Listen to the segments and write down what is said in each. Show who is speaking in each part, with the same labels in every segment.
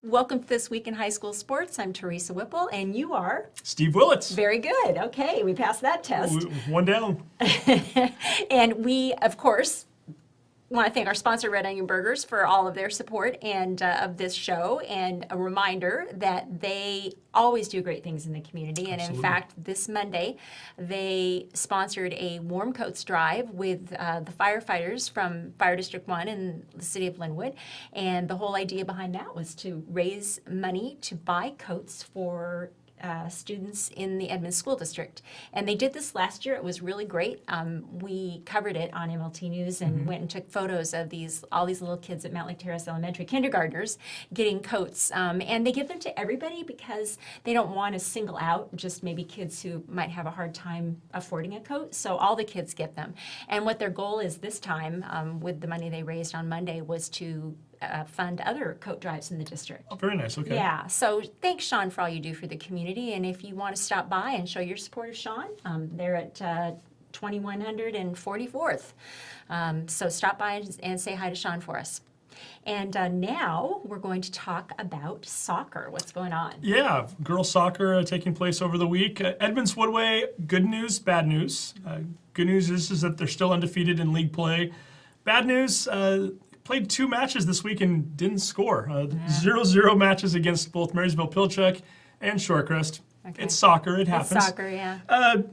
Speaker 1: Welcome to This Week in High School Sports. I'm Teresa Whipple, and you are?
Speaker 2: Steve Willits.
Speaker 1: Very good. Okay, we passed that test.
Speaker 2: One down.
Speaker 1: And we, of course, want to thank our sponsor, Red Onion Burgers, for all of their support and of this show, and a reminder that they always do great things in the community. And
Speaker 2: Absolutely.
Speaker 1: in fact, this Monday, they sponsored a warm coats drive with the firefighters from Fire District 1 in the city of Linwood. And the whole idea behind that was to raise money to buy coats for students in the Edmonds School District. And they did this last year. It was really great. We covered it on MLT News and went and took photos of all these little kids at Mountlake Terrace Elementary, kindergartners, getting coats. And they give them to everybody because they don't want to single out just maybe kids who might have a hard time affording a coat. So all the kids get them. And what their goal is this time, with the money they raised on Monday, was to fund other coat drives in the district.
Speaker 2: Oh, very nice. Okay.
Speaker 1: Yeah, so thanks, Sean, for all you do for the community. And if you want to stop by and show your support of Sean, they're at 2144th. So stop by and say hi to Sean for us. And now we're going to talk about soccer. What's going on?
Speaker 2: Yeah, girls soccer taking place over the week. Edmonds-Woodway, good news, bad news. Good news is that they're still undefeated in league play. Bad news, played 2 matches this week and didn't score. 0-0 matches against both Marysville-Pilchuck and Shorecrest.
Speaker 1: Okay.
Speaker 2: It's soccer, it happens.
Speaker 1: It's soccer, yeah.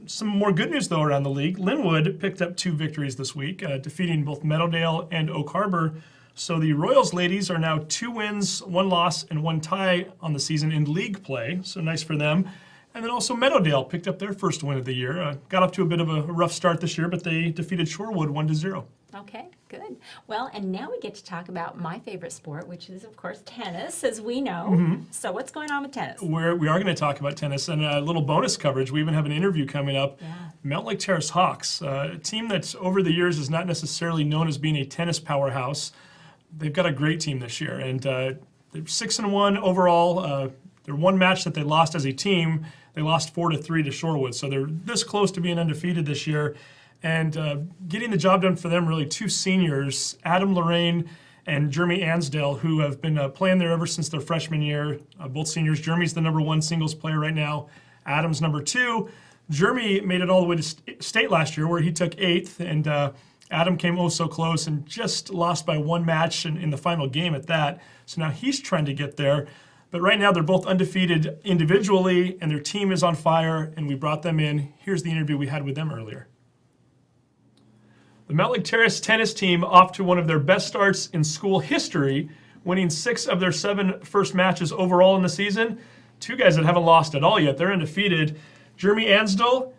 Speaker 2: Some more good news, though, around the league. Linwood picked up 2 victories this week, defeating both Meadowdale and Oak Harbor. So the Royals ladies are now 2 wins, 1 loss, and 1 tie on the season in league play. So nice for them. And then also Meadowdale picked up their first win of the year. Got off to a bit of a rough start this year, but they defeated Shorewood 1-0.
Speaker 1: Okay, good. Well, and now we get to talk about my favorite sport, which is, of course, tennis, as we know. So what's going on with tennis?
Speaker 2: We are going to talk about tennis and a little bonus coverage. We even have an interview coming up.
Speaker 1: Yeah.
Speaker 2: Mountlake Terrace Hawks, a team that over the years is not necessarily known as being a tennis powerhouse. They've got a great team this year, and they're 6-1 overall. Their one match that they lost as a team, they lost 4-3 to Shorewood. So they're this close to being undefeated this year. And getting the job done for them, really 2 seniors, Adam Lorraine and Jeremy Ansdell, who have been playing there ever since their freshman year. Both seniors. Jeremy's the #1 singles player right now. Adam's #2. Jeremy made it all the way to state last year, where he took 8th, and Adam came oh so close and just lost by 1 match in the final game at that. So now he's trying to get there. But right now they're both undefeated individually, and their team is on fire, and we brought them in. Here's the interview we had with them earlier. The Mountlake Terrace tennis team off to one of their best starts in school history, winning 6 of their 7 first matches overall in the season. 2 guys that haven't lost at all yet. They're undefeated. Jeremy Ansdell,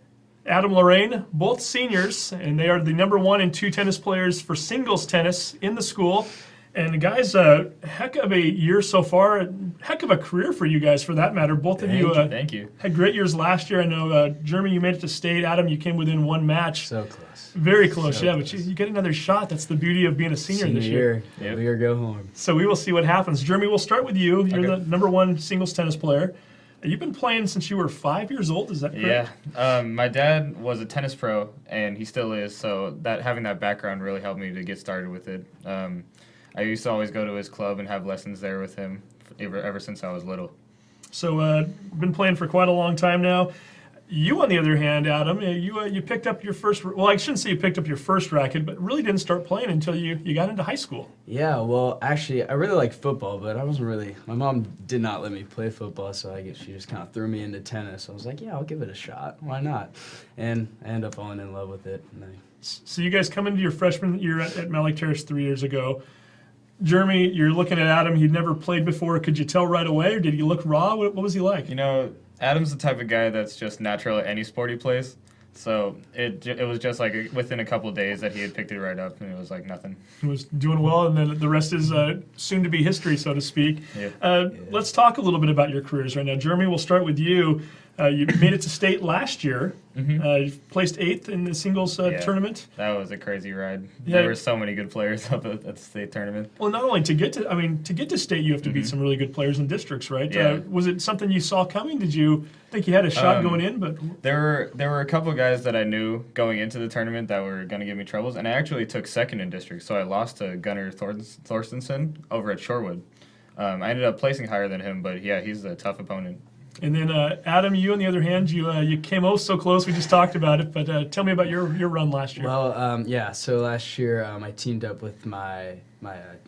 Speaker 2: Adam Lorraine, both seniors, and they are the #1 and 2 tennis players for singles tennis in the school. And guys, a heck of a year so far, a heck of a career for you guys, for that matter. Both of you,
Speaker 3: Thank you.
Speaker 2: had great years last year. I know, Jeremy, you made it to state. Adam, you came within 1 match.
Speaker 4: So close.
Speaker 2: Very close,
Speaker 4: So
Speaker 2: yeah.
Speaker 4: close.
Speaker 2: But you get another shot. That's the beauty of being a senior this year.
Speaker 3: Yep.
Speaker 4: Year go home.
Speaker 2: So we will see what happens. Jeremy, we'll start with you. You're
Speaker 3: Okay.
Speaker 2: the #1 singles tennis player. You've been playing since you were 5 years old. Is that correct?
Speaker 3: Yeah. My dad was a tennis pro, and he still is. So having that background really helped me to get started with it. I used to always go to his club and have lessons there with him ever since I was little.
Speaker 2: So been playing for quite a long time now. You, on the other hand, Adam, you picked up your first. Well, I shouldn't say you picked up your first racket, but really didn't start playing until you got into high school.
Speaker 4: Yeah, well, actually, I really like football, but I wasn't really. My mom did not let me play football, so I guess she just kind of threw me into tennis. I was like, yeah, I'll give it a shot. Why not? And I ended up falling in love with it.
Speaker 2: So you guys come into your freshman year at Mountlake Terrace 3 years ago. Jeremy, you're looking at Adam. He'd never played before. Could you tell right away, or did he look raw? What was he like?
Speaker 3: You know, Adam's the type of guy that's just natural at any sport he plays. So it was just like within a couple of days that he had picked it right up, and it was like nothing.
Speaker 2: He was doing well, and then the rest is soon to be history, so to speak.
Speaker 3: Yeah.
Speaker 2: Let's talk a little bit about your careers right now. Jeremy, we'll start with you. You made it to state last year. You placed 8th in the singles tournament.
Speaker 3: That was a crazy ride.
Speaker 2: Yeah.
Speaker 3: There were so many good players up at the state tournament.
Speaker 2: Well, not only to get to state, you have to beat some really good players in districts, right?
Speaker 3: Yeah.
Speaker 2: Was it something you saw coming? Did you think you had a shot going in? But
Speaker 3: There were a couple of guys that I knew going into the tournament that were going to give me troubles, and I actually took 2nd in district, so I lost to Gunnar Thorstensen over at Shorewood. I ended up placing higher than him, but yeah, he's a tough opponent.
Speaker 2: And then Adam, you on the other hand, you came so close. We just talked about it, but tell me about your run last year.
Speaker 4: Well, yeah. So last year, I teamed up with my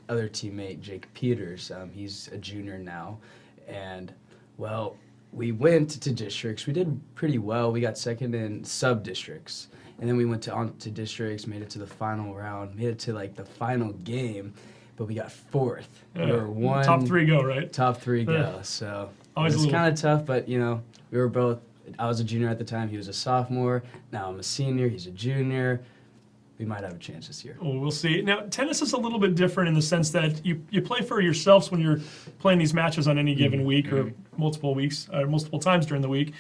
Speaker 4: other teammate Jake Peters. He's a junior now, and well, we went to districts. We did pretty well. We got second in sub districts, and then we went on to districts. Made it to the final round. Made it to like the final game, but we got fourth. We were one
Speaker 2: top 3 go, right?
Speaker 4: Top 3 go. So.
Speaker 2: Always
Speaker 4: It was
Speaker 2: a little-
Speaker 4: kind of tough, but we were both. I was a junior at the time. He was a sophomore. Now I'm a senior. He's a junior. We might have a chance this year.
Speaker 2: Well, we'll see. Now, tennis is a little bit different in the sense that you play for yourselves when you're playing these matches on any given week or multiple weeks, multiple times during the week.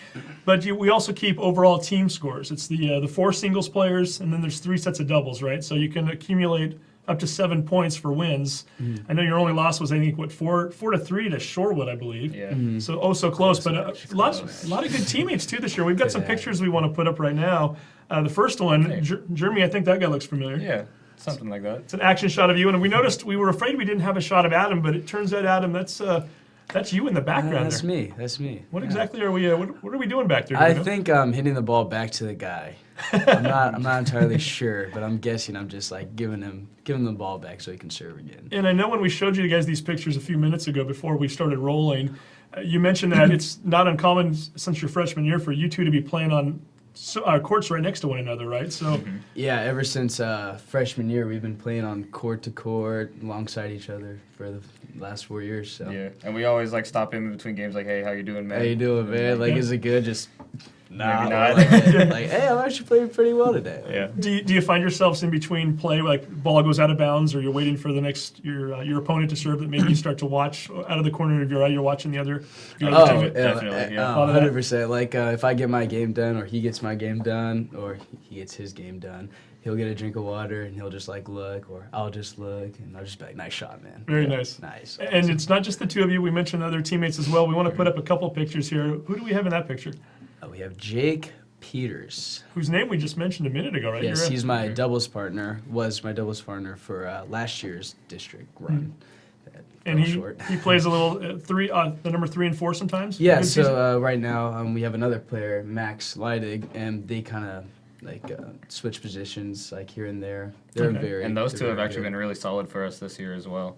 Speaker 2: But we also keep overall team scores. It's the 4 singles players, and then there's 3 sets of doubles, right? So you can accumulate up to 7 points for wins. I know your only loss was, I think, 4-3 to Shorewood, I believe.
Speaker 3: Yeah.
Speaker 2: So close, but a lot of good teammates too this year. We've got some
Speaker 4: Yeah.
Speaker 2: pictures we want to put up right now. The first one, Jeremy, I think that guy looks familiar.
Speaker 3: Yeah, something like that.
Speaker 2: It's an action shot of you, and we noticed we were afraid we didn't have a shot of Adam, but it turns out, Adam, that's you in the background
Speaker 4: That's
Speaker 2: there.
Speaker 4: me. That's me.
Speaker 2: What
Speaker 4: Yeah.
Speaker 2: exactly are we? What are we doing back there? Do
Speaker 4: I
Speaker 2: we know?
Speaker 4: think I'm hitting the ball back to the guy. I'm not entirely sure, but I'm guessing I'm just like giving him the ball back so he can serve again.
Speaker 2: And I know when we showed you guys these pictures a few minutes ago before we started rolling, you mentioned that it's not uncommon since your freshman year for you two to be playing on courts right next to one another, right? So
Speaker 4: Yeah, ever since freshman year, we've been playing on court to court alongside each other for the last 4 years. So.
Speaker 3: Yeah, and we always like stop in between games, like, "Hey, how you doing, man?"
Speaker 4: How you doing, man? Like, is it good? Just
Speaker 3: Maybe
Speaker 4: nah.
Speaker 3: not.
Speaker 4: Like, hey, I'm actually playing pretty well today.
Speaker 3: Yeah.
Speaker 2: do you find yourselves in between play, like ball goes out of bounds, or you're waiting for the next your opponent to serve, that maybe you start to watch out of the corner of your eye, you're watching your other
Speaker 4: Oh,
Speaker 2: teammate?
Speaker 3: Definitely, yeah.
Speaker 4: 100%. Like, if I get my game done, or he gets my game done, or he gets his game done, he'll get a drink of water, and he'll just, like, look, or I'll just look, and I'll just be like, nice shot, man.
Speaker 2: Very nice.
Speaker 4: Nice.
Speaker 2: And it's not just the two of you. We mentioned other teammates as well. We want to put up a couple pictures here. Who do we have in that picture?
Speaker 4: We have Jake Peters.
Speaker 2: Whose name we just mentioned a minute ago, right?
Speaker 4: Yes,
Speaker 2: You're
Speaker 4: he's my doubles partner, was my doubles partner for last year's district run. That
Speaker 2: and
Speaker 4: fell
Speaker 2: he
Speaker 4: short.
Speaker 2: plays a little the number 3 and 4 sometimes.
Speaker 4: Yeah,
Speaker 2: Good season?
Speaker 4: so right now we have another player, Max Leidig, and they kind of switch positions like here and there. They're
Speaker 2: Okay.
Speaker 4: very
Speaker 3: And those
Speaker 4: they're
Speaker 3: two have
Speaker 4: very
Speaker 3: actually
Speaker 4: good.
Speaker 3: been really solid for us this year as well.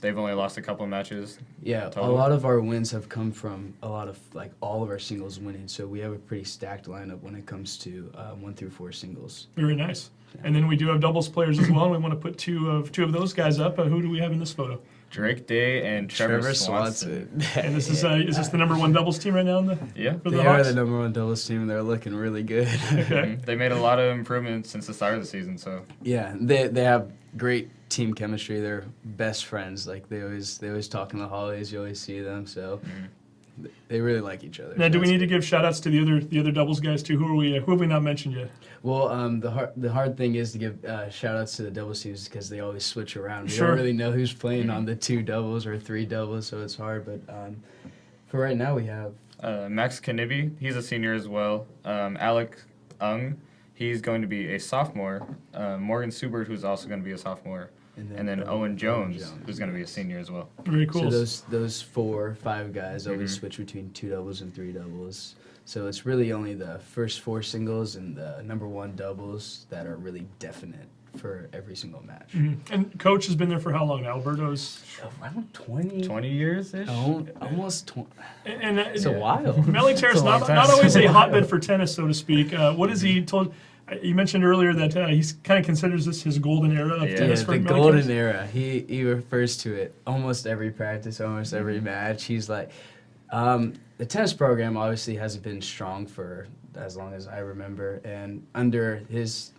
Speaker 3: They've only lost a couple of matches.
Speaker 4: Yeah,
Speaker 3: total.
Speaker 4: a lot of our wins have come from a lot of all of our singles winning. So we have a pretty stacked lineup when it comes to 1 through 4 singles.
Speaker 2: Very nice. And then we do have doubles players as well. And we want to put two of those guys up. Who do we have in this photo?
Speaker 3: Drake Day and Trevor Swanson.
Speaker 2: And this is this the number 1 doubles team right now in the
Speaker 3: Yeah.
Speaker 2: for the
Speaker 4: They are
Speaker 2: Hawks?
Speaker 4: the number 1 doubles team, and they're looking really good.
Speaker 2: Okay.
Speaker 3: They made a lot of improvements since the start of the season, so
Speaker 4: Yeah, they have great team chemistry. They're best friends. Like they always talk in the hallways. You always see them. So they really like each other.
Speaker 2: Now,
Speaker 4: so
Speaker 2: do we
Speaker 4: that's
Speaker 2: need to
Speaker 4: good.
Speaker 2: give shout outs to the other doubles guys too? Who have we not mentioned yet?
Speaker 4: Well, the hard thing is to give shout outs to the doubles teams because they always switch around. We
Speaker 2: Sure.
Speaker 4: don't really know who's playing on the 2 doubles or 3 doubles, so it's hard. But for right now, we have
Speaker 3: Max Kanibi, he's a senior as well. Alec Ung, he's going to be a sophomore. Morgan Subert, who's also going to be a sophomore. And then Owen Jones, who's going to be a senior as well.
Speaker 2: Very cool.
Speaker 4: So those 4 or 5 guys always switch between 2 doubles and 3 doubles. So it's really only the first 4 singles and the number 1 doubles that are really definite for every single match.
Speaker 2: Mhm. And coach has been there for how long now? Alberto's.
Speaker 4: Around 20.
Speaker 3: 20 years-ish?
Speaker 4: Almost 20.
Speaker 2: And
Speaker 4: It's a while.
Speaker 2: Mountlake Terrace,
Speaker 3: It's a long
Speaker 2: not
Speaker 3: time.
Speaker 2: always a hotbed for tennis, so to speak. What has he told? You mentioned earlier that he kind of considers this his golden era of
Speaker 3: Yeah.
Speaker 2: tennis
Speaker 4: Yeah,
Speaker 2: for
Speaker 4: the
Speaker 2: Mountlake
Speaker 4: golden
Speaker 2: Terrace.
Speaker 4: era. He refers to it almost every practice, almost every match. He's like, the tennis program obviously hasn't been strong for as long as I remember, and under his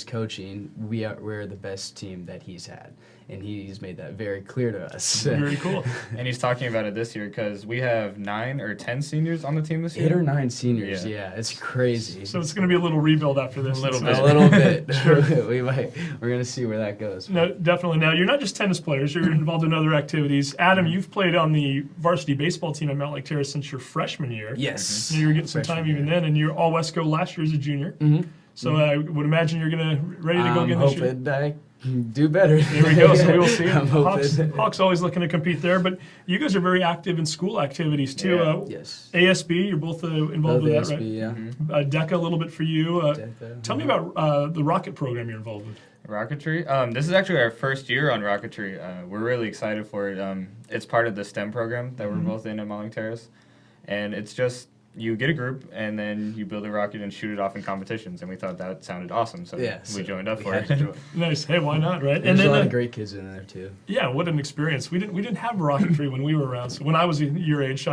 Speaker 4: coaching, we're the best team that he's had, and he's made that very clear to us.
Speaker 2: Very cool.
Speaker 3: And he's talking about it this year because we have 9 or 10 seniors on the team this year.
Speaker 4: 8 or 9 seniors,
Speaker 3: Yeah.
Speaker 4: yeah, it's crazy.
Speaker 2: So it's going to be a little rebuild after this.
Speaker 3: A little
Speaker 2: That's-
Speaker 3: bit.
Speaker 4: a little bit. We're gonna see where that goes.
Speaker 2: No, definitely. Now, you're not just tennis players. You're involved in other activities. Adam, you've played on the varsity baseball team at Mountlake Terrace since your freshman year.
Speaker 4: Yes.
Speaker 2: You were getting some
Speaker 4: Freshman
Speaker 2: time even
Speaker 4: year.
Speaker 2: then, and you're all West Go last year as a junior.
Speaker 4: Mhm.
Speaker 2: So I would imagine you're ready to go
Speaker 4: I'm
Speaker 2: again this year.
Speaker 4: hoping I Do better.
Speaker 2: There we go. So we will see.
Speaker 4: I'm
Speaker 2: Hawks,
Speaker 4: hoping.
Speaker 2: Hawks always looking to compete there, but you guys are very active in school activities too.
Speaker 3: Yeah.
Speaker 4: Yes.
Speaker 2: ASB, you're both involved with that,
Speaker 4: ASB,
Speaker 2: right?
Speaker 4: yeah.
Speaker 2: DECA a little bit for you.
Speaker 4: DECA,
Speaker 2: Tell me about the rocket program you're involved with.
Speaker 3: Rocketry. This is actually our first year on rocketry. We're really excited for it. It's part of the STEM program that we're both in at Mountlake Terrace, and it's just you get a group and then you build a rocket and shoot it off in competitions. And we thought that sounded awesome, so
Speaker 4: Yeah,
Speaker 3: we
Speaker 4: so
Speaker 3: joined up
Speaker 4: we
Speaker 3: for
Speaker 4: had
Speaker 3: it.
Speaker 4: to join.
Speaker 2: Nice. Hey, why not, right?
Speaker 4: There's
Speaker 2: and
Speaker 4: a lot
Speaker 2: then
Speaker 4: of great kids in there too.
Speaker 2: yeah, what an experience. We didn't have rocketry when we were around. So when I was your age, so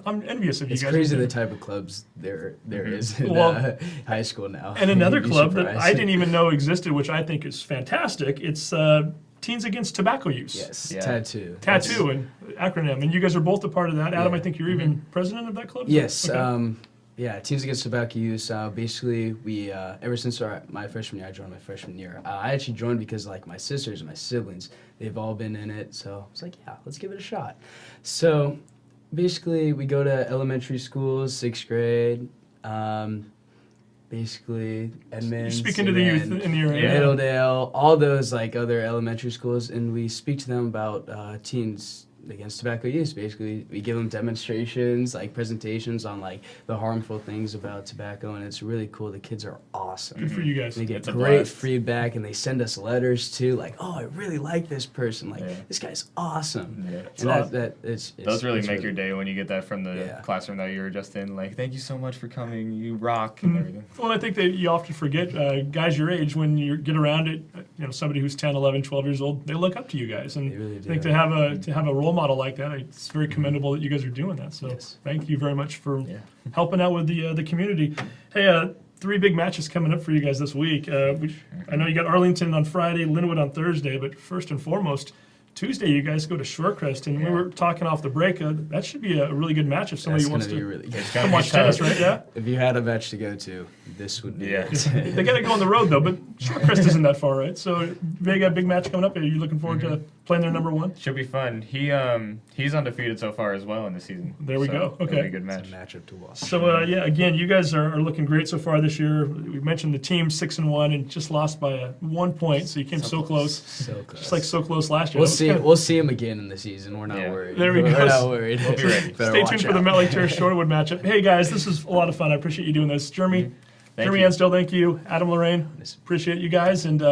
Speaker 2: I'm envious of you
Speaker 4: It's
Speaker 2: guys.
Speaker 4: crazy the type of clubs there is in
Speaker 2: Well,
Speaker 4: high school now.
Speaker 2: And another
Speaker 4: You'd be
Speaker 2: club that
Speaker 4: surprised.
Speaker 2: I didn't even know existed, which I think is fantastic. It's Teens Against Tobacco Use.
Speaker 4: Yes,
Speaker 3: Yeah.
Speaker 4: tattoo.
Speaker 2: Tattoo and acronym, and you guys are both a part of that. Adam,
Speaker 4: Yeah.
Speaker 2: I think you're even president of that club.
Speaker 4: Yes.
Speaker 2: Okay.
Speaker 4: Yeah, Teens Against Tobacco Use. Basically, we ever since my freshman year, I joined my freshman year. I actually joined because like my sisters and my siblings, they've all been in it. So I was like, yeah, let's give it a shot. So basically, we go to elementary schools, 6th grade. Basically, Edmonds.
Speaker 2: You're speaking to the youth in the area.
Speaker 3: Yeah.
Speaker 4: Middledale, all those like other elementary schools, and we speak to them about teens against tobacco use. Basically, we give them demonstrations, like presentations on like the harmful things about tobacco, and it's really cool. The kids are awesome.
Speaker 2: Good for you guys.
Speaker 4: They get
Speaker 3: It's a
Speaker 4: great
Speaker 3: blast.
Speaker 4: feedback, and they send us letters too, like, "Oh, I really like this person. Like,
Speaker 3: Yeah.
Speaker 4: this guy's awesome."
Speaker 3: Yeah.
Speaker 4: And that it's
Speaker 3: Those really
Speaker 4: it's
Speaker 3: make your day when you get that from the
Speaker 4: Yeah.
Speaker 3: classroom that you were just in. Like, thank you so much for coming. You rock and everything.
Speaker 2: Well, I think that you often forget, guys your age, when you get around it, somebody who's 10, 11, 12 years old, they look up to you guys. And
Speaker 4: They really
Speaker 2: I think
Speaker 4: do.
Speaker 2: to have a role model like that, it's very commendable that you guys are doing that. So
Speaker 4: Yes.
Speaker 2: thank you very much for
Speaker 3: Yeah.
Speaker 2: helping out with the community. Hey, 3 big matches coming up for you guys this week. I know you got Arlington on Friday, Linwood on Thursday, but first and foremost, Tuesday you guys go to Shorecrest, and we
Speaker 3: Yeah.
Speaker 2: were talking off the break. That should be a really good match if somebody
Speaker 4: That's
Speaker 2: wants
Speaker 4: gonna be
Speaker 2: to
Speaker 4: really good.
Speaker 3: It's gonna
Speaker 2: come
Speaker 3: be
Speaker 2: watch tennis,
Speaker 3: tough.
Speaker 2: right? Yeah.
Speaker 4: If you had a match to go to, this would be
Speaker 3: Yeah.
Speaker 4: it.
Speaker 2: They got to go on the road though, but Shorecrest isn't that far, right? So big match coming up. Are you looking forward to playing their number one?
Speaker 3: Should be fun. He's undefeated so far as well in the season.
Speaker 2: There we
Speaker 3: So
Speaker 2: go.
Speaker 3: it'll be
Speaker 2: Okay.
Speaker 3: a good
Speaker 4: It's
Speaker 3: match.
Speaker 4: a matchup to watch.
Speaker 2: So yeah, again, you guys are looking great so far this year. We mentioned the team 6-1 and just lost by 1 point, so you came so close.
Speaker 4: So close.
Speaker 2: Just like so close last year.
Speaker 4: We'll
Speaker 2: That was
Speaker 4: see.
Speaker 2: kinda-
Speaker 4: We'll see him again in the season. We're not
Speaker 3: Yeah.
Speaker 4: worried.
Speaker 2: There we go.
Speaker 4: We're not worried.
Speaker 3: We'll be ready.
Speaker 4: Better
Speaker 2: Stay
Speaker 4: watch
Speaker 2: tuned for the
Speaker 4: out.
Speaker 2: Mountlake Terrace Shorewood matchup. Hey guys, this is a lot of fun. I appreciate you doing this. Jeremy
Speaker 3: Thank
Speaker 2: Jeremy
Speaker 3: you.
Speaker 2: Ansdell, thank you. Adam Lorraine, appreciate you guys, and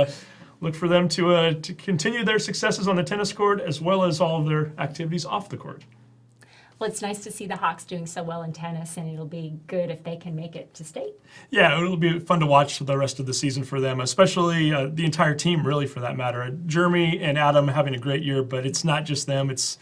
Speaker 2: look for them to continue their successes on the tennis court as well as all of their activities off the court.
Speaker 1: Well, it's nice to see the Hawks doing so well in tennis, and it'll be good if they can make it to state.
Speaker 2: Yeah, it'll be fun to watch the rest of the season for them, especially the entire team, really, for that matter. Jeremy and Adam having a great year, but it's not just them. It's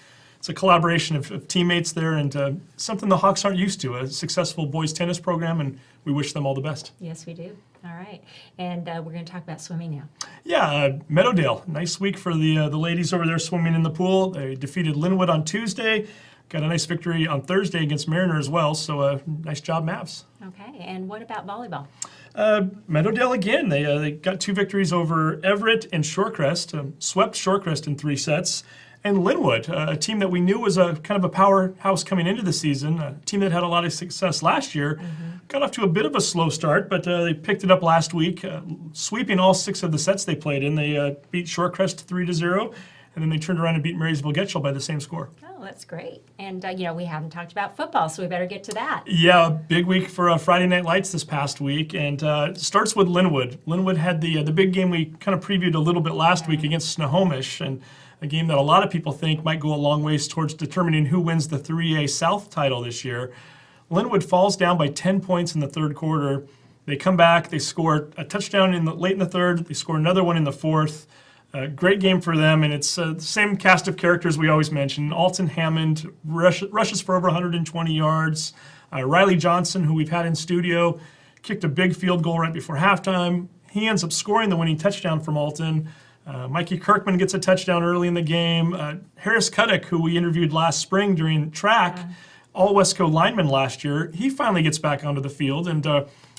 Speaker 2: a collaboration of teammates there, and something the Hawks aren't used to, a successful boys tennis program, and we wish them all the best.
Speaker 1: Yes, we do. All right. And we're going to talk about swimming now.
Speaker 2: Yeah, Meadowdale, nice week for the ladies over there swimming in the pool. They defeated Linwood on Tuesday, got a nice victory on Thursday against Mariner as well, so nice job, Mavs.
Speaker 1: Okay. And what about volleyball?
Speaker 2: Meadowdale again, they got 2 victories over Everett and Shorecrest, swept Shorecrest in 3 sets. And Linwood, a team that we knew was a kind of a powerhouse coming into the season, a team that had a lot of success last year, got off to a bit of a slow start, but they picked it up last week, sweeping all 6 of the sets they played in. They beat Shorecrest 3-0, and then they turned around and beat Marysville-Getchell by the same score.
Speaker 1: Oh, that's great. And, we haven't talked about football, so we better get to that.
Speaker 2: Yeah, big week for Friday Night Lights this past week, and it starts with Linwood. Linwood had the big game we kind of previewed a little bit last week against Snohomish, and a game that a lot of people think might go a long ways towards determining who wins the 3A South title this year. Linwood falls down by 10 points in the third quarter. They come back, they score a touchdown late in the third, they score another one in the fourth. Great game for them, and it's the same cast of characters we always mention. Alton Hammond rushes for over 120 yards. Riley Johnson, who we've had in studio, kicked a big field goal right before halftime. He ends up scoring the winning touchdown from Alton. Mikey Kirkman gets a touchdown early in the game. Harris Cuddick, who we interviewed last spring during track, all Westco lineman last year, he finally gets back onto the field, and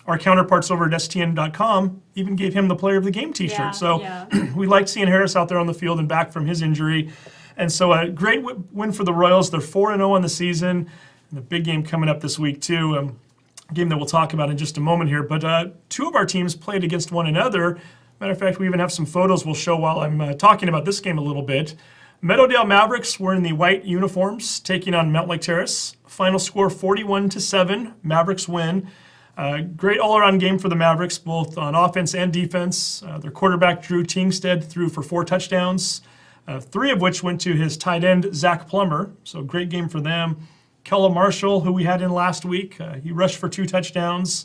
Speaker 2: our counterparts over at STN.com even gave him the Player of the Game t-shirt.
Speaker 1: Yeah,
Speaker 2: So
Speaker 1: yeah.
Speaker 2: we liked seeing Harris out there on the field and back from his injury. And so a great win for the Royals. They're 4-0 on the season. And a big game coming up this week, too. A game that we'll talk about in just a moment here. But 2 of our teams played against one another Matter of fact, we even have some photos we'll show while I'm talking about this game a little bit. Meadowdale Mavericks were in the white uniforms, taking on Mountlake Terrace. Final score 41-7. Mavericks win. Great all-around game for the Mavericks, both on offense and defense. Their quarterback, Drew Tingstead, threw for 4 touchdowns, 3 of which went to his tight end, Zach Plummer. So great game for them. Kella Marshall, who we had in last week, he rushed for 2 touchdowns.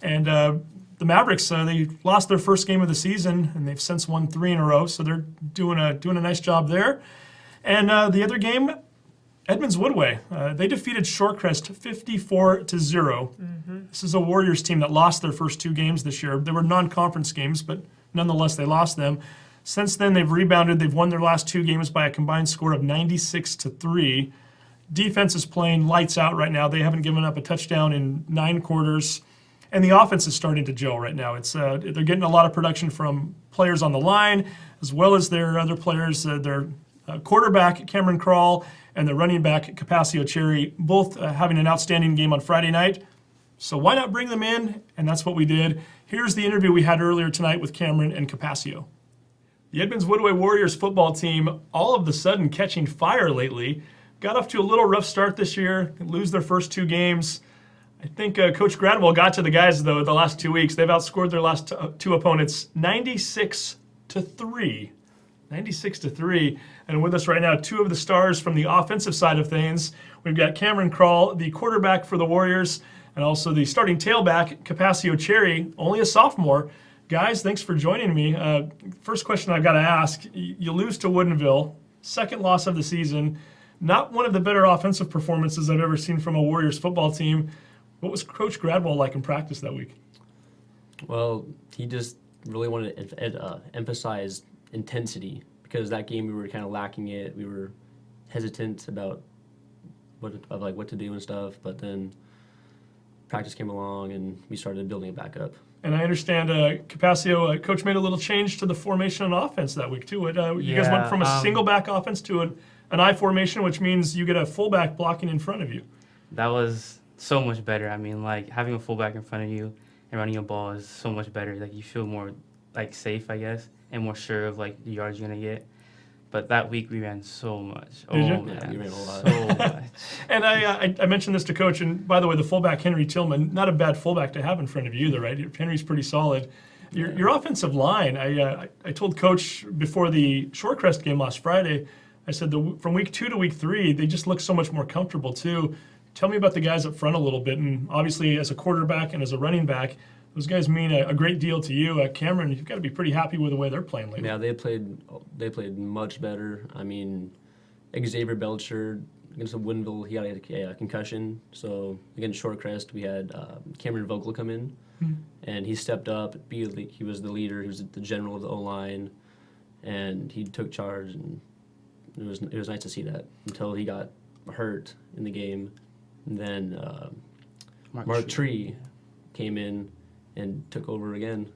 Speaker 2: And the Mavericks, they lost their first game of the season, and they've since won 3 in a row. So they're doing a nice job there. And the other game, Edmonds-Woodway, they defeated Shorecrest 54-0. Mm-hmm. This is a Warriors team that lost their first 2 games this year. They were non-conference games, but nonetheless, they lost them. Since then, they've rebounded. They've won their last 2 games by a combined score of 96-3. Defense is playing lights out right now. They haven't given up a touchdown in 9 quarters. And the offense is starting to gel right now. They're getting a lot of production from players on the line, as well as their other players. Their quarterback, Cameron Krall, and the running back, Capassio Cherry, both having an outstanding game on Friday night. So why not bring them in? And that's what we did. Here's the interview we had earlier tonight with Cameron and Capassio. The Edmonds-Woodway Warriors football team, all of a sudden catching fire lately, got off to a little rough start this year, lose their first 2 games. I think Coach Gradwell got to the guys, though, the last 2 weeks. They've outscored their last 2 opponents 96-3. 96-3. And with us right now, 2 of the stars from the offensive side of things. We've got Cameron Krall, the quarterback for the Warriors, and also the starting tailback, Capassio Cherry, only a sophomore. Guys, thanks for joining me. First question I've got to ask, you lose to Woodinville, second loss of the season. Not one of the better offensive performances I've ever seen from a Warriors football team. What was Coach Gradwell like in practice that week?
Speaker 5: Well, he just really wanted to emphasize intensity, because that game we were kind of lacking it. We were hesitant about what to do and stuff, but then practice came along and we started building it back up.
Speaker 2: And I understand Capassio, Coach made a little change to the formation on offense that week too. You guys went from a single back offense to an I formation, which means you get a fullback blocking in front of you.
Speaker 6: That was so much better. I mean, like, having a fullback in front of you and running a ball is so much better. Like, you feel more, like, safe, I guess, and more sure of, like, the yards you're going to get. But that week we ran so much.
Speaker 2: Did you?
Speaker 6: Man,
Speaker 5: Yeah, we ran a lot.
Speaker 6: So much.
Speaker 2: And I mentioned this to Coach, and by the way, the fullback, Henry Tillman, not a bad fullback to have in front of you either, right? Henry's pretty solid. Your offensive line, I told Coach before the Shorecrest game last Friday, I said from week 2 to week 3, they just look so much more comfortable too. Tell me about the guys up front a little bit, and obviously as a quarterback and as a running back, those guys mean a great deal to you. Cameron, you've got to be pretty happy with the way they're playing lately.
Speaker 5: Yeah, they played much better. I mean, Xavier Belcher against the Woodinville, he got a concussion. So against Shorecrest, we had Cameron Vogel come in, and he stepped up. He was the leader. He was the general of the O-line, and he took charge. And it was nice to see that until he got hurt in the game. And then Mark Tree came in and took over again.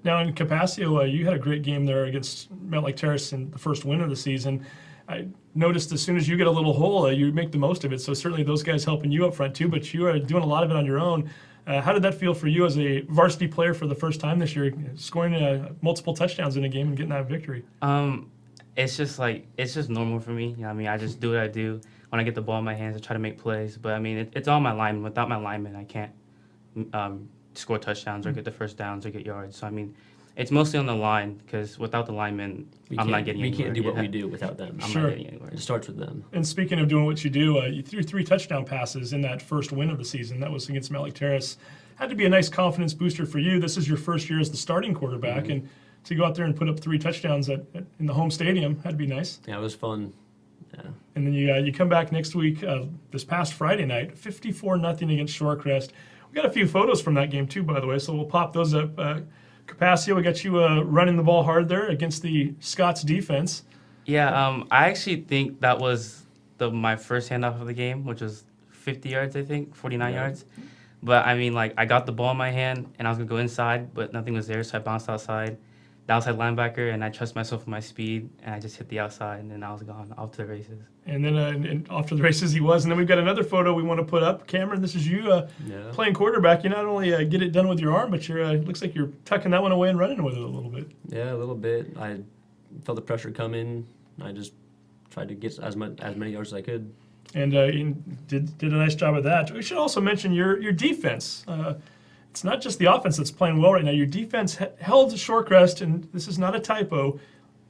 Speaker 2: Now in Capassio, you had a great game there against Mountlake Terrace in the first win of the season. I noticed as soon as you get a little hole, you make the most of it. So certainly those guys helping you up front too, but you are doing a lot of it on your own. How did that feel for you as a varsity player for the first time this year, scoring multiple touchdowns in a game and getting that victory?
Speaker 6: It's just normal for me. You know what I mean? I just do what I do. When I get the ball in my hands, I try to make plays. But I mean, it's all my linemen. Without my linemen, I can't score touchdowns or get the first downs or get yards. So I mean, it's mostly on the line, because without the linemen, I'm not getting anywhere.
Speaker 5: We can't do what we do without them.
Speaker 6: I'm
Speaker 2: Sure.
Speaker 6: not getting anywhere.
Speaker 5: It starts with them.
Speaker 2: And speaking of doing what you do, you threw 3 touchdown passes in that first win of the season. That was against Mountlake Terrace. Had to be a nice confidence booster for you. This is your first year as the starting quarterback, and to go out there and put up 3 touchdowns in the home stadium had to be nice.
Speaker 5: Yeah, it was fun. Yeah.
Speaker 2: And then you come back next week, this past Friday night, 54-0 against Shorecrest. We got a few photos from that game too, by the way, so we'll pop those up. Capassio, we got you running the ball hard there against the Scots defense.
Speaker 6: Yeah, I actually think that was my first handoff of the game, which was 50 yards, I think, 49 yards. But I mean, like, I got the ball in my hand and I was gonna go inside, but nothing was there, so I bounced outside. the outside linebacker, and I trust myself with my speed, and I just hit the outside, and then I was gone off to the races.
Speaker 2: And then and off to the races he was. And then we've got another photo we want to put up. Cameron, this is you playing quarterback. You not only get it done with your arm, but you're looks like you're tucking that one away and running with it a little bit.
Speaker 5: Yeah, a little bit. I felt the pressure coming. I just tried to get as many yards as I could.
Speaker 2: And you did a nice job of that. We should also mention your defense. It's not just the offense that's playing well right now. Your defense held Shorecrest, and this is not a typo,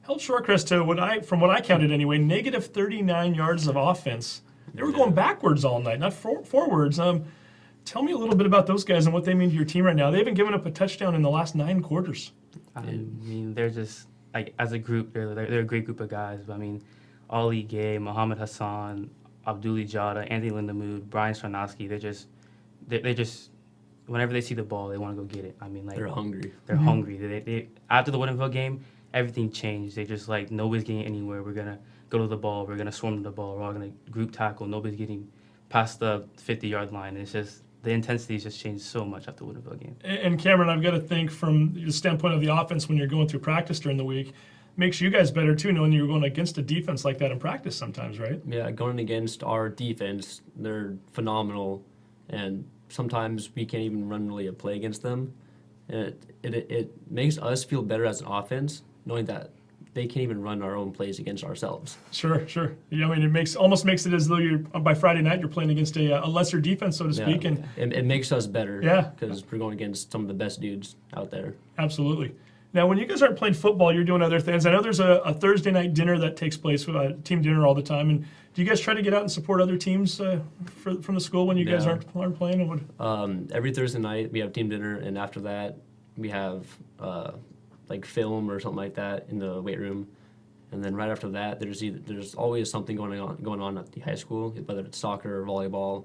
Speaker 2: held Shorecrest to from what I counted anyway, negative 39 yards of offense. They were going backwards all night, not forwards. Tell me a little bit about those guys and what they mean to your team right now. They haven't given up a touchdown in the last 9 quarters.
Speaker 6: I mean, they're just, like, as a group, they're a great group of guys. But I mean, Ali Gay, Mohammed Hassan, Abdulli Jada, Anthony Lindemood, Brian Sarnowski, they just, whenever they see the ball, they want to go get it. I mean, like,
Speaker 5: They're hungry.
Speaker 6: They're hungry. They after the Woodinville game, everything changed. They just like, nobody's getting anywhere. We're gonna go to the ball. We're gonna swarm to the ball. We're all gonna group tackle. Nobody's getting past the 50-yard line. It's just the intensity has just changed so much after the Woodinville game.
Speaker 2: And Cameron, I've got to think from the standpoint of the offense when you're going through practice during the week, makes you guys better too, knowing you're going against a defense like that in practice sometimes, right?
Speaker 5: Yeah, going against our defense, they're phenomenal, and sometimes we can't even run really a play against them. And it makes us feel better as an offense, knowing that they can't even run our own plays against ourselves.
Speaker 2: Sure. Yeah, I mean, it almost makes it as though by Friday night you're playing against a lesser defense, so to speak.
Speaker 5: Yeah,
Speaker 2: And
Speaker 5: it makes us better.
Speaker 2: Yeah.
Speaker 5: Because we're going against some of the best dudes out there.
Speaker 2: Absolutely. Now, when you guys aren't playing football, you're doing other things. I know there's a Thursday night dinner that takes place, team dinner all the time. And do you guys try to get out and support other teams from the school when you guys aren't playing?
Speaker 5: Every Thursday night we have team dinner, and after that we have like film or something like that in the weight room. And then right after that, there's always something going on at the high school, whether it's soccer or volleyball.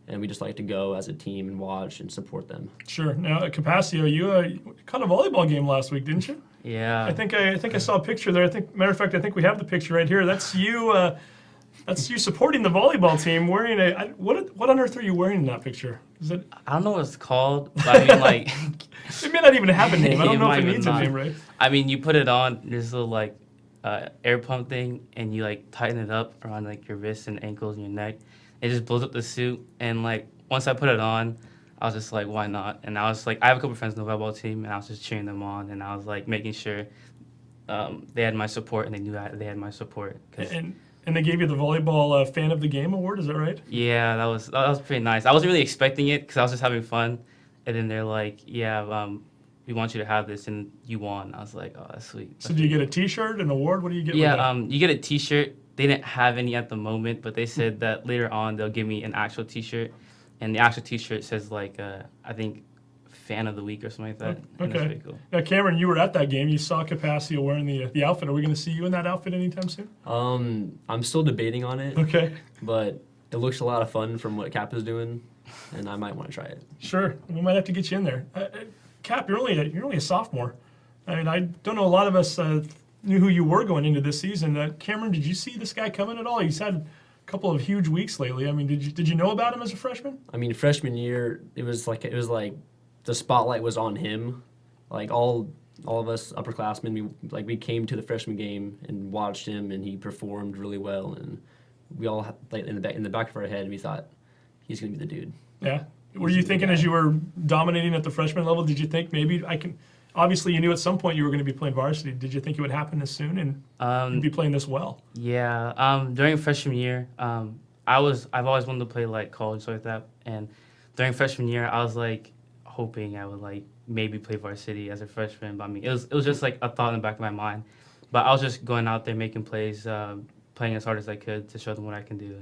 Speaker 5: And we just like to go as a team and watch and support them. Sure.
Speaker 2: Now, at Capassio, you caught a volleyball game last week, didn't you?
Speaker 6: Yeah.
Speaker 2: I think I saw a picture there. Matter of fact, I think we have the picture right here. That's you. That's you supporting the volleyball team wearing what on earth are you wearing in that picture? Is it?
Speaker 6: I don't know what it's called, but I mean, like,
Speaker 2: it may not even have a name. I don't know if it
Speaker 6: might
Speaker 2: needs a
Speaker 6: not.
Speaker 2: name, right?
Speaker 6: I mean, you put it on this little like air pump thing, and you like tighten it up around like your wrists and ankles and your neck. It just blows up the suit, and like once I put it on, I was just like, why not? And I was like, I have a couple friends in the volleyball team, and I was just cheering them on, and I was like making sure they had my support, and they knew they had my support.
Speaker 2: And they gave you the volleyball fan of the game award. Is that right?
Speaker 6: Yeah, that was pretty nice. I wasn't really expecting it because I was just having fun, and then they're like, yeah, we want you to have this, and you won. I was like, oh, that's sweet.
Speaker 2: So do you get a T-shirt, an award? What do you get?
Speaker 6: Yeah,
Speaker 2: with that?
Speaker 6: you get a T-shirt. They didn't have any at the moment, but they said that later on they'll give me an actual T-shirt, and the actual T-shirt says like I think fan of the week or something like that. And that's pretty cool.
Speaker 2: Now, Cameron, you were at that game. You saw Capassio wearing the outfit. Are we going to see you in that outfit anytime soon?
Speaker 5: I'm still debating on it.
Speaker 2: Okay.
Speaker 5: But it looks a lot of fun from what Cap is doing, and I might want to try it.
Speaker 2: Sure, we might have to get you in there. Cap, you're only a sophomore. I mean, I don't know. A lot of us knew who you were going into this season. Cameron, did you see this guy coming at all? He's had a couple of huge weeks lately. I mean, did you know about him as a freshman?
Speaker 5: I mean, freshman year, it was like the spotlight was on him. Like all of us upperclassmen, we came to the freshman game and watched him, and he performed really well. And we all had, like, in the back of our head, we thought he's gonna be the dude.
Speaker 2: Yeah. Were you thinking as you were dominating at the freshman level? Did you think maybe I can? Obviously, you knew at some point you were going to be playing varsity. Did you think it would happen this soon and you'd be playing this well?
Speaker 6: Yeah. During freshman year, I've always wanted to play like college like that, and during freshman year, I was like hoping I would like maybe play varsity as a freshman. But I mean, it was just like a thought in the back of my mind. But I was just going out there making plays, playing as hard as I could to show them what I can do.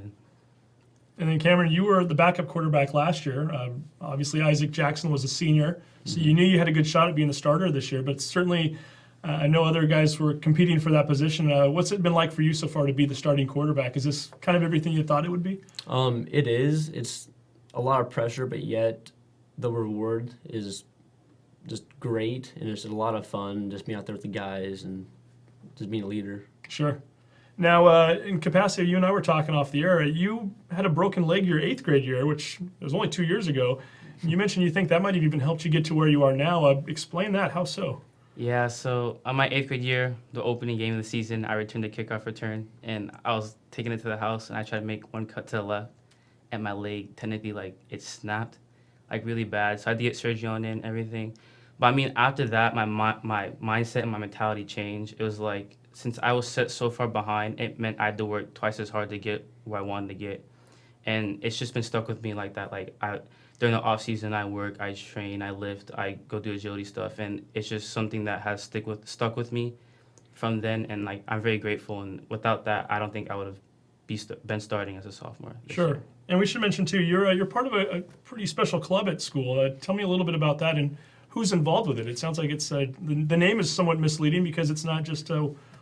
Speaker 2: And then Cameron, you were the backup quarterback last year. Obviously, Isaac Jackson was a senior, so you knew you had a good shot at being the starter this year. But certainly, I know other guys were competing for that position. What's it been like for you so far to be the starting quarterback? Is this kind of everything you thought it would be?
Speaker 5: It is. It's a lot of pressure, but yet the reward is just great, and it's a lot of fun just being out there with the guys and just being a leader.
Speaker 2: Sure. Now, in Capassio, you and I were talking off the air. You had a broken leg your 8th grade year, which was only 2 years ago. You mentioned you think that might have even helped you get to where you are now. Explain that. How so?
Speaker 6: Yeah, so on my 8th grade year, the opening game of the season, I returned a kickoff return, and I was taking it to the house, and I tried to make one cut to the left, and my leg technically, like, it snapped, like, really bad. So I had to get surgery on it and everything. But I mean, after that, my mindset and my mentality changed. It was like, since I was set so far behind, it meant I had to work twice as hard to get where I wanted to get. And it's just been stuck with me like that. Like, during the off season, I work, I train, I lift, I go do agility stuff, and it's just something that has stuck with me from then. And like, I'm very grateful. And without that, I don't think I would have been starting as a sophomore.
Speaker 2: Sure. And we should mention too, you're part of a pretty special club at school. Tell me a little bit about that and who's involved with it. It sounds like it's the name is somewhat misleading because it's not just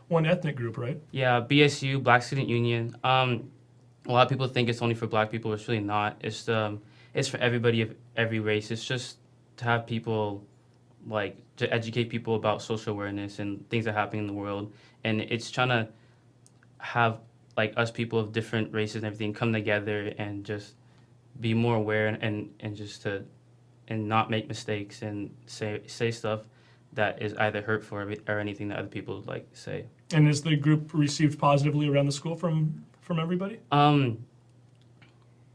Speaker 2: one ethnic group, right?
Speaker 6: Yeah, BSU, Black Student Union. A lot of people think it's only for Black people. It's really not. It's for everybody of every race. It's just to have people, like, to educate people about social awareness and things that happen in the world. And it's trying to have, like, us people of different races and everything come together and just be more aware and not make mistakes and say stuff that is either hurtful or anything that other people like say.
Speaker 2: And is the group received positively around the school from everybody?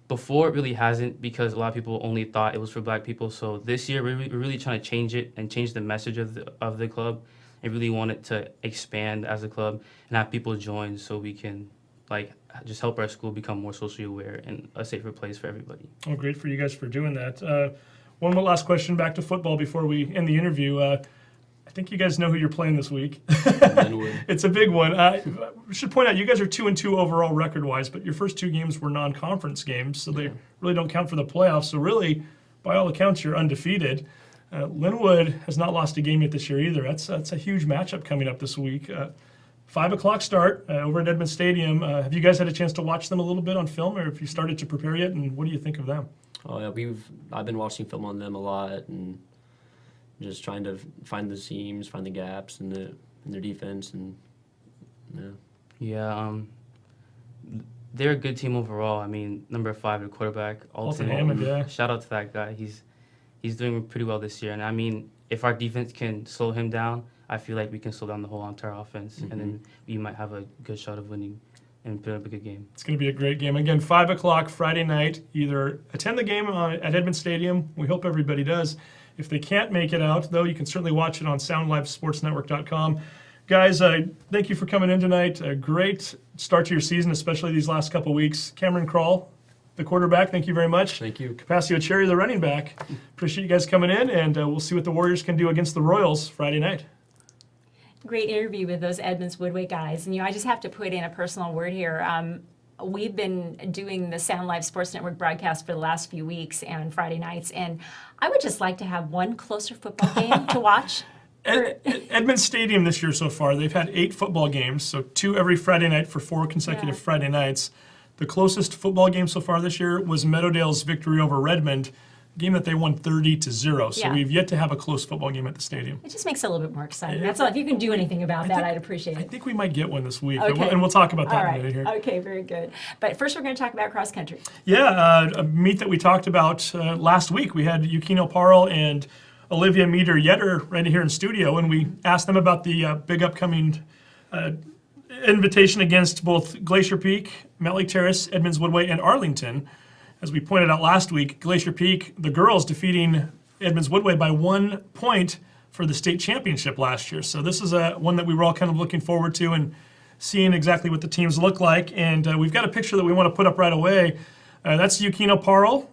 Speaker 6: Before, it really hasn't, because a lot of people only thought it was for Black people. So this year, we're really trying to change it and change the message of the club, and really want it to expand as a club and have people join so we can, like, just help our school become more socially aware and a safer place for everybody.
Speaker 2: Oh, great for you guys for doing that. One more last question back to football before we end the interview. I think you guys know who you're playing this week. It's a big one. We should point out you guys are 2-2 overall record-wise, but your first two games were non-conference games, so they really don't count for the playoffs. So really, by all accounts, you're undefeated. Linwood has not lost a game yet this year either. That's a huge matchup coming up this week. 5 o'clock start over at Edmonds Stadium. Have you guys had a chance to watch them a little bit on film, or have you started to prepare yet? And what do you think of them?
Speaker 5: Oh yeah, I've been watching film on them a lot and just trying to find the seams, find the gaps in their defense, and
Speaker 6: Yeah, they're a good team overall. I mean, number 5, the quarterback,
Speaker 2: Alton Hammond, yeah.
Speaker 6: Shout out to that guy. He's doing pretty well this year. And I mean, if our defense can slow him down, I feel like we can slow down the whole entire offense, and then we might have a good shot of winning and put up a good game.
Speaker 2: It's going to be a great game. Again, 5 o'clock Friday night. Either attend the game at Edmonds Stadium. We hope everybody does. If they can't make it out, though, you can certainly watch it on soundlivesportsnetwork.com. Guys, thank you for coming in tonight. A great start to your season, especially these last couple weeks. Cameron Krall, the quarterback, thank you very much.
Speaker 5: Thank you.
Speaker 2: Capassio Cherry, the running back. Appreciate you guys coming in, and we'll see what the Warriors can do against the Royals Friday night.
Speaker 1: Great interview with those Edmonds-Woodway guys. And, I just have to put in a personal word here. We've been doing the Sound Live Sports Network broadcast for the last few weeks and Friday nights, and I would just like to have one closer football game to watch.
Speaker 2: Edmonds Stadium this year so far, they've had 8 football games, so 2 every Friday night for 4 consecutive Friday nights. The closest football game so far this year was Meadowdale's victory over Redmond, a game that they won 30-0. So we've yet to have a close football game at the stadium.
Speaker 1: It just makes it a little bit more exciting. That's all. If you can do anything about that, I'd appreciate
Speaker 2: I
Speaker 1: it.
Speaker 2: think we might get one this week,
Speaker 1: Okay.
Speaker 2: and we'll talk about that
Speaker 1: All
Speaker 2: in a
Speaker 1: right.
Speaker 2: minute here.
Speaker 1: Okay, very good. But first we're going to talk about cross country.
Speaker 2: Yeah, a meet that we talked about last week. We had Yukino Parle and Olivia Meter-Yetter right here in studio, and we asked them about the big upcoming invitation against both Glacier Peak, Mountlake Terrace, Edmonds-Woodway, and Arlington. As we pointed out last week, Glacier Peak, the girls defeating Edmonds-Woodway by 1 point for the state championship last year. So this is one that we were all kind of looking forward to and seeing exactly what the teams look like. And we've got a picture that we want to put up right away. That's Yukino Parle.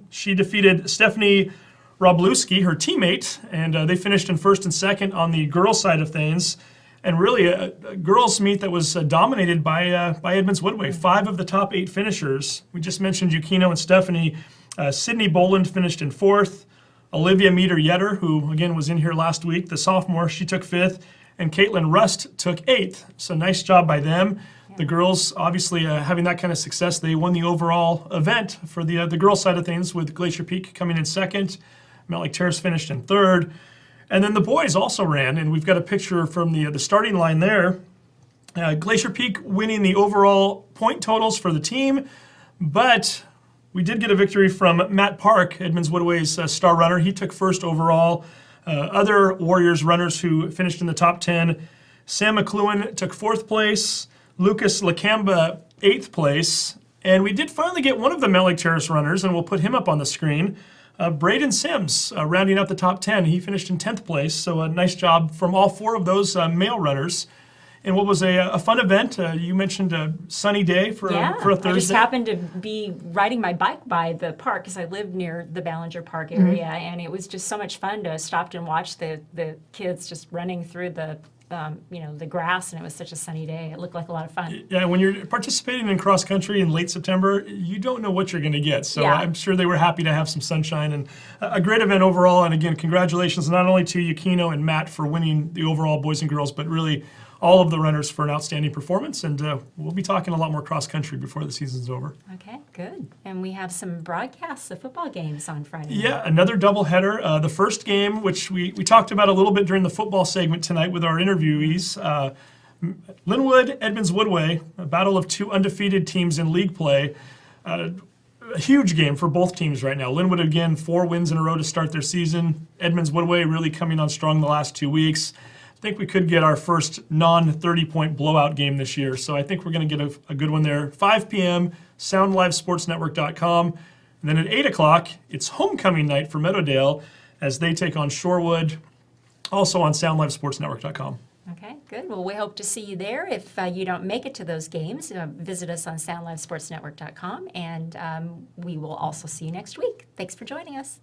Speaker 2: She defeated Stephanie Roblewski, her teammate, and they finished in first and second on the girls' side of things. And really, a girls' meet that was dominated by Edmonds-Woodway. 5 of the top 8 finishers. We just mentioned Yukino and Stephanie. Sydney Boland finished in 4th. Olivia Meter-Yetter, who, again, was in here last week, the sophomore, she took 5th. And Caitlin Rust took 8th. So nice job by them. The girls, obviously, having that kind of success, they won the overall event for the girls' side of things, with Glacier Peak coming in 2nd. Mountlake Terrace finished in 3rd. And then the boys also ran, and we've got a picture from the starting line there. Glacier Peak winning the overall point totals for the team, but we did get a victory from Matt Park, Edmonds-Woodway's star runner. He took 1st overall. Other Warriors runners who finished in the top 10, Sam McLuhan took 4th place, Lucas Lacamba 8th place, and we did finally get one of the Mountlake Terrace runners, and we'll put him up on the screen. Braden Sims rounding out the top 10. He finished in 10th place, so a nice job from all 4 of those male runners. And what was a fun event? You mentioned a sunny day for a Thursday.
Speaker 1: I just happened to be riding my bike by the park because I lived near the Ballinger Park area, and it was just so much fun to stop and watch the kids just running through the the grass, and it was such a sunny day. It looked like a lot of fun.
Speaker 2: Yeah, when you're participating in cross country in late September, you don't know what you're going to get. So
Speaker 1: Yeah.
Speaker 2: I'm sure they were happy to have some sunshine and a great event overall. And again, congratulations not only to Yukino and Matt for winning the overall boys and girls, but really all of the runners for an outstanding performance. And we'll be talking a lot more cross country before the season's over.
Speaker 1: Okay, good. And we have some broadcasts of football games on Friday night.
Speaker 2: Yeah, another doubleheader. The first game, which we talked about a little bit during the football segment tonight with our interviewees, Linwood, Edmonds-Woodway, a battle of 2 undefeated teams in league play. A huge game for both teams right now. Linwood, again, 4 wins in a row to start their season. Edmonds-Woodway really coming on strong the last 2 weeks. I think we could get our first non-30-point blowout game this year, so I think we're going to get a good one there. 5 p.m., soundlivesportsnetwork.com. And then at 8 o'clock, it's homecoming night for Meadowdale as they take on Shorewood, also on soundlivesportsnetwork.com.
Speaker 1: Okay, good. Well, we hope to see you there. If you don't make it to those games, visit us on soundlivesportsnetwork.com, and we will also see you next week. Thanks for joining us.